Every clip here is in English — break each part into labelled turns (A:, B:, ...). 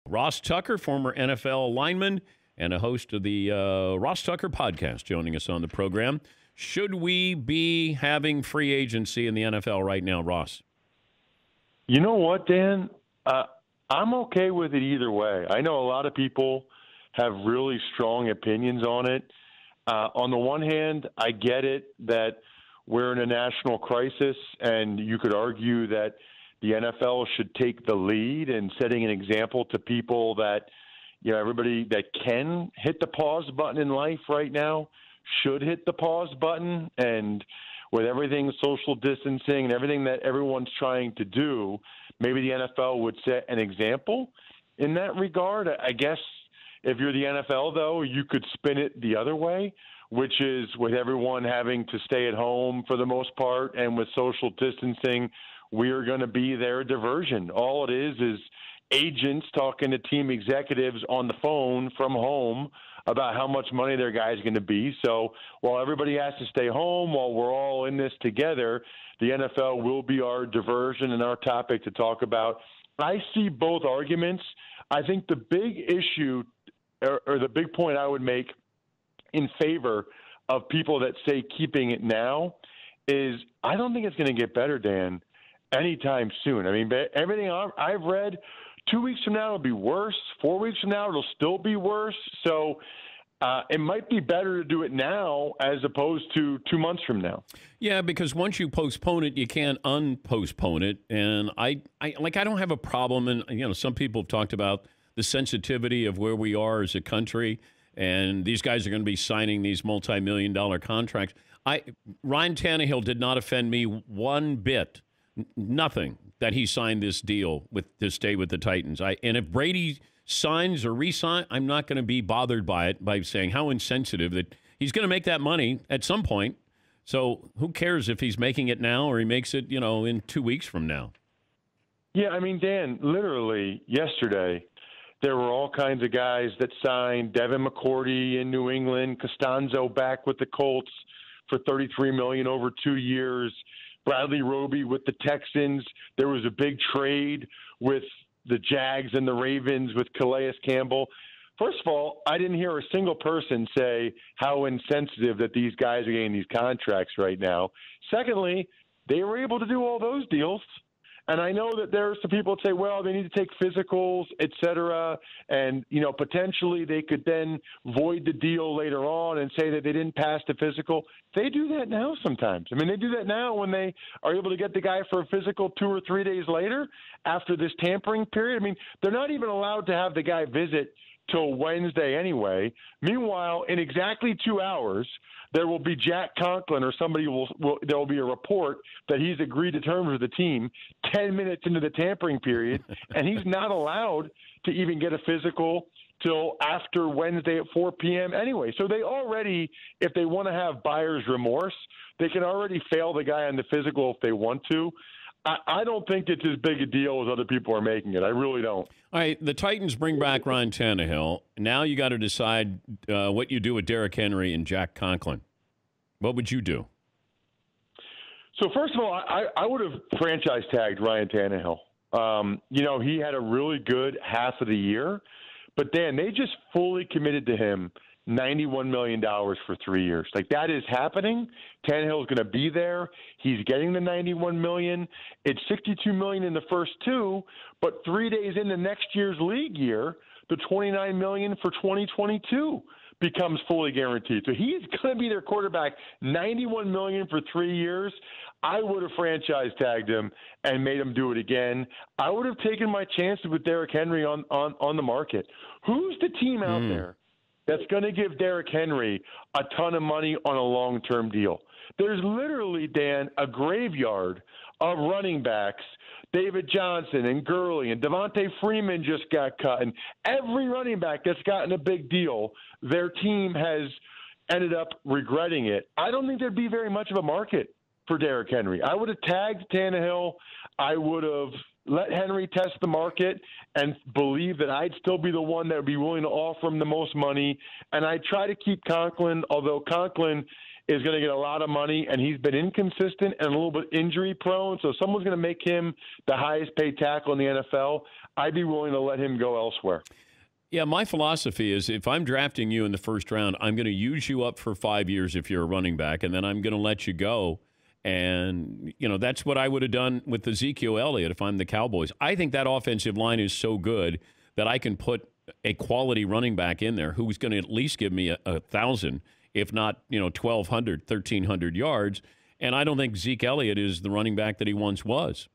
A: Ross Tucker, former NFL lineman and a host of the Ross Tucker podcast, joining us on the program. Should we be having free agency in the NFL right now, Ross?
B: You know what, Dan? I'm okay with it either way. I know a lot of people have really strong opinions on it. On the one hand, I get it that we're in a national crisis, and you could argue that the NFL should take the lead in setting an example to people that, you know, everybody that can hit the pause button in life right now should hit the pause button. And with everything social distancing and everything that everyone's trying to do, maybe the NFL would set an example in that regard. I guess if you're the NFL, though, you could spin it the other way, which is with everyone having to stay at home for the most part and with social distancing, we are going to be their diversion. All it is agents talking to team executives on the phone from home about how much money their guy's going to be. So while everybody has to stay home, while we're all in this together, the NFL will be our diversion and our topic to talk about. I see both arguments. I think the big issue or the big point I would make in favor of people that say keeping it now is I don't think it's going to get better, Dan, anytime soon. I mean, everything I've read, 2 weeks from now it'll be worse. 4 weeks from now it'll still be worse. So it might be better to do it now as opposed to 2 months from now.
A: Yeah, because once you postpone it, you can't unpostpone it. And I don't have a problem. And, you know, some people have talked about the sensitivity of where we are as a country. And these guys are going to be signing these multi-million-dollar contracts. Ryan Tannehill did not offend me one bit. Nothing that he signed this deal to stay with the Titans. And if Brady signs or re-signs, I'm not going to be bothered by it, by saying how insensitive that he's going to make that money at some point. So who cares if he's making it now or he makes it, you know, in 2 weeks from now?
B: Yeah, I mean, Dan, literally yesterday, there were all kinds of guys that signed. Devin McCourty in New England, Costanzo back with the Colts for $33 million over 2 years. Bradley Roby with the Texans. There was a big trade with the Jags and the Ravens with Calais Campbell. First of all, I didn't hear a single person say how insensitive that these guys are getting these contracts right now. Secondly, they were able to do all those deals. And I know that there are some people that say, well, they need to take physicals, et cetera, and, you know, potentially they could then void the deal later on and say that they didn't pass the physical. They do that now sometimes. I mean, they do that now when they are able to get the guy for a physical 2 or 3 days later after this tampering period. I mean, they're not even allowed to have the guy visit till Wednesday anyway. Meanwhile, in exactly 2 hours, there will be Jack Conklin or somebody there will be a report that he's agreed to terms with the team 10 minutes into the tampering period, and he's not allowed to even get a physical till after Wednesday at 4 p.m. anyway. So they already, if they want to have buyer's remorse, they can already fail the guy on the physical if they want to. I don't think it's as big a deal as other people are making it. I really don't.
A: All right, the Titans bring back Ryan Tannehill. Now you got to decide what you do with Derrick Henry and Jack Conklin. What would you do?
B: So first of all, I would have franchise tagged Ryan Tannehill. You know, he had a really good half of the year, but Dan, they just fully committed to him $91 million for 3 years. Like, that is happening. Tannehill's going to be there. He's getting the $91 million. It's $62 million in the first two, but 3 days into next year's league year, the $29 million for 2022 becomes fully guaranteed. So he's going to be their quarterback, $91 million for 3 years. I would have franchise tagged him and made him do it again. I would have taken my chances with Derrick Henry on the market. Who's the team out there that's going to give Derrick Henry a ton of money on a long-term deal? There's literally, Dan, a graveyard of running backs. David Johnson and Gurley and Devontae Freeman just got cut. And every running back that's gotten a big deal, their team has ended up regretting it. I don't think there'd be very much of a market for Derrick Henry. I would have tagged Tannehill. I would have let Henry test the market and believe that I'd still be the one that would be willing to offer him the most money. And I'd try to keep Conklin, although Conklin is going to get a lot of money, and he's been inconsistent and a little bit injury prone. So someone's going to make him the highest paid tackle in the NFL. I'd be willing to let him go elsewhere.
A: Yeah, my philosophy is if I'm drafting you in the first round, I'm going to use you up for 5 years if you're a running back, and then I'm going to let you go. And, that's what I would have done with Ezekiel Elliott if I'm the Cowboys. I think that offensive line is so good that I can put a quality running back in there who's going to at least give me 1,000, if not, 1,200, 1,300 yards. And I don't think Zeke Elliott is the running back that he once was.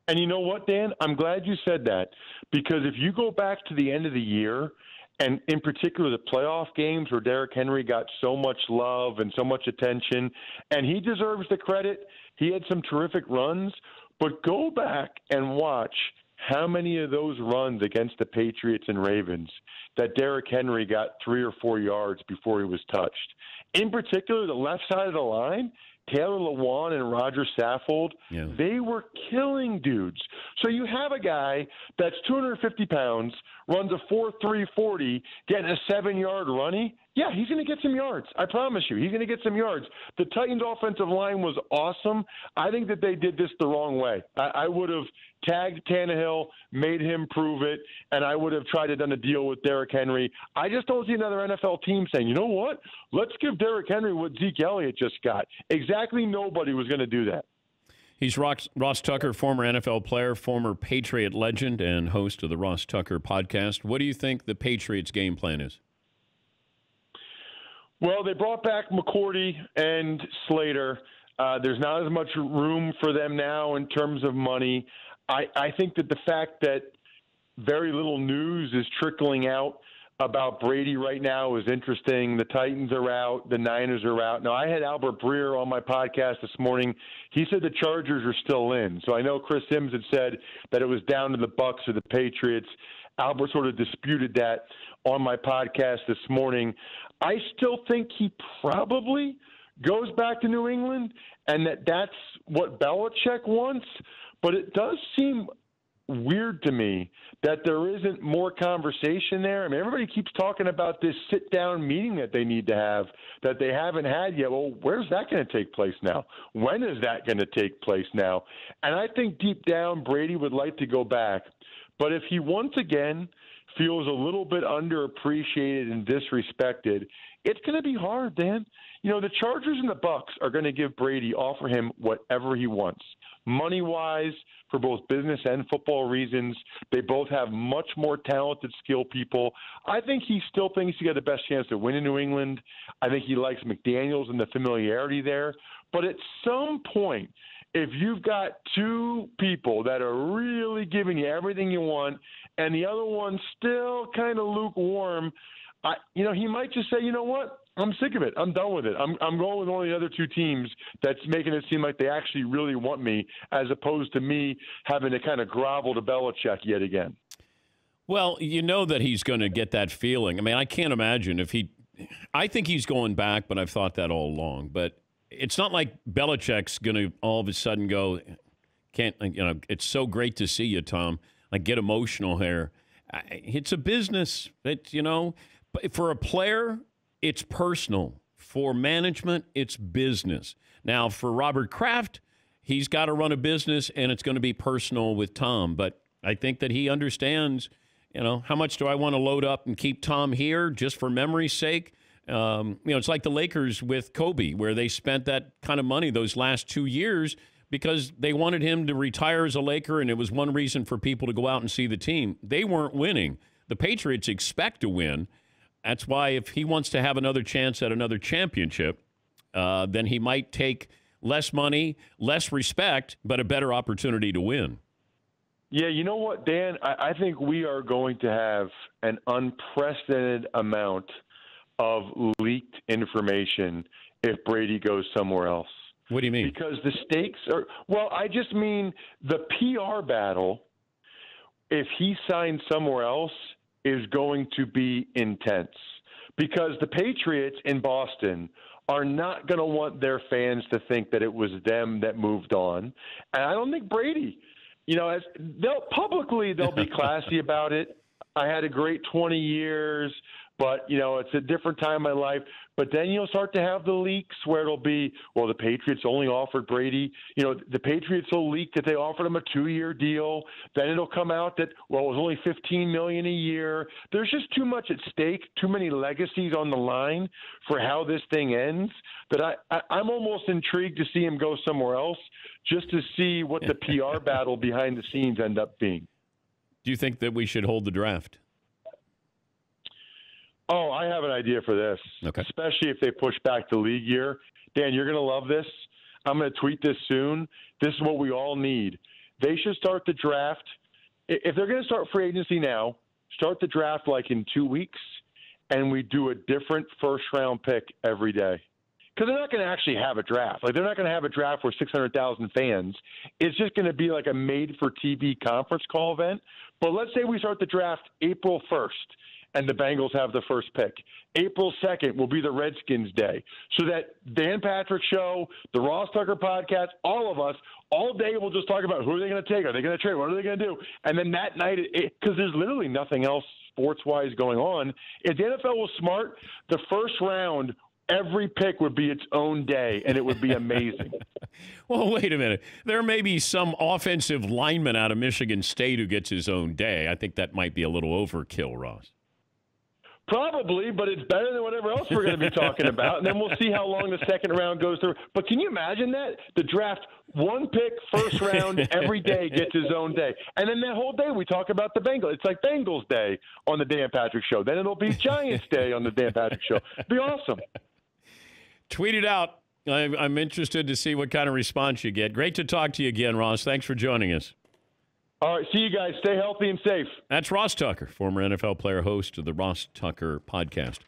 B: And you know what, Dan? I'm glad you said that, because if you go back to the end of the year, and in particular the playoff games where Derrick Henry got so much love and so much attention, and he deserves the credit, he had some terrific runs, but go back and watch how many of those runs against the Patriots and Ravens that Derrick Henry got 3 or 4 yards before he was touched. In particular, the left side of the line, Taylor Lewan and Roger Saffold, They were killing dudes. So you have a guy that's 250 pounds, runs a 4.3 40, getting a 7-yard runny. Yeah, he's going to get some yards. I promise you. He's going to get some yards. The Titans' offensive line was awesome. I think that they did this the wrong way. I would have tagged Tannehill, made him prove it, and I would have tried to done a deal with Derrick Henry. I just don't see another NFL team saying, you know what, let's give Derrick Henry what Zeke Elliott just got. Exactly nobody was going to do that.
A: He's Ross Tucker, former NFL player, former Patriot legend, and host of the Ross Tucker podcast. What do you think the Patriots' game plan is?
B: Well, they brought back McCourty and Slater. There's not as much room for them now in terms of money. I think that the fact that very little news is trickling out about Brady right now is interesting. The Titans are out. The Niners are out. Now, I had Albert Breer on my podcast this morning. He said the Chargers are still in. So I know Chris Sims had said that it was down to the Bucs or the Patriots. Albert sort of disputed that on my podcast this morning. I still think he probably goes back to New England and that's what Belichick wants. But it does seem weird to me that there isn't more conversation there. I mean, everybody keeps talking about this sit-down meeting that they need to have that they haven't had yet. Well, where's that going to take place now? When is that going to take place now? And I think deep down Brady would like to go back. But if he once again feels a little bit underappreciated and disrespected, it's going to be hard, Dan. The Chargers and the Bucs are going to offer him whatever he wants. Money-wise, for both business and football reasons, they both have much more talented, skilled people. I think he still thinks he got the best chance to win in New England. I think he likes McDaniels and the familiarity there. But at some point, if you've got two people that are really giving you everything you want and the other one's still kind of lukewarm, he might just say, you know what? I'm sick of it. I'm done with it. I'm going with one of the other two teams that's making it seem like they actually really want me, as opposed to me having to kind of grovel to Belichick yet again.
A: Well, you know that he's going to get that feeling. I mean, I can't imagine I think he's going back, but I've thought that all along. But it's not like Belichick's going to all of a sudden go, it's so great to see you, Tom. Like, get emotional here. It's a business. For a player, it's personal. For management, it's business. Now, for Robert Kraft, he's got to run a business, and it's going to be personal with Tom. But I think that he understands, how much do I want to load up and keep Tom here just for memory's sake? It's like the Lakers with Kobe, where they spent that kind of money those last 2 years because they wanted him to retire as a Laker, and it was one reason for people to go out and see the team. They weren't winning. The Patriots expect to win. That's why if he wants to have another chance at another championship, then he might take less money, less respect, but a better opportunity to win.
B: Yeah, you know what, Dan? I think we are going to have an unprecedented amount of leaked information if Brady goes somewhere else.
A: What do you mean?
B: Because the stakes are – well, I just mean the PR battle, if he signs somewhere else, is going to be intense, because the Patriots in Boston are not going to want their fans to think that it was them that moved on. And I don't think Brady, they'll be classy about it. I had a great 20 years, but, it's a different time in my life. But then you'll start to have the leaks where it'll be, well, the Patriots only offered Brady. The Patriots will leak that they offered him a 2-year deal. Then it'll come out that, well, it was only $15 million a year. There's just too much at stake, too many legacies on the line for how this thing ends, that I'm almost intrigued to see him go somewhere else just to see what the PR battle behind the scenes end up being.
A: Do you think that we should hold the draft?
B: Oh, I have an idea for this,
A: okay.
B: Especially if they push back the league year. Dan, you're going to love this. I'm going to tweet this soon. This is what we all need. They should start the draft. If they're going to start free agency now, start the draft like in 2 weeks, and we do a different first-round pick every day. Because they're not going to actually have a draft. Like, they're not going to have a draft for 600,000 fans. It's just going to be like a made-for-TV conference call event. But let's say we start the draft April 1st. And the Bengals have the first pick. April 2nd will be the Redskins Day. So that Dan Patrick Show, the Ross Tucker Podcast, all of us, all day we'll just talk about who are they going to take? Are they going to trade? What are they going to do? And then that night, because there's literally nothing else sports-wise going on, if the NFL was smart, the first round, every pick would be its own day, and it would be amazing.
A: Well, wait a minute. There may be some offensive lineman out of Michigan State who gets his own day. I think that might be a little overkill, Ross.
B: Probably, but it's better than whatever else we're going to be talking about. And then we'll see how long the second round goes through. But can you imagine that? The draft, one pick, first round, every day gets his own day. And then that whole day we talk about the Bengals. It's like Bengals Day on the Dan Patrick Show. Then it'll be Giants Day on the Dan Patrick Show. It'd be awesome.
A: Tweet it out. I'm interested to see what kind of response you get. Great to talk to you again, Ross. Thanks for joining us.
B: All right, see you guys. Stay healthy and safe.
A: That's Ross Tucker, former NFL player, host of the Ross Tucker Podcast.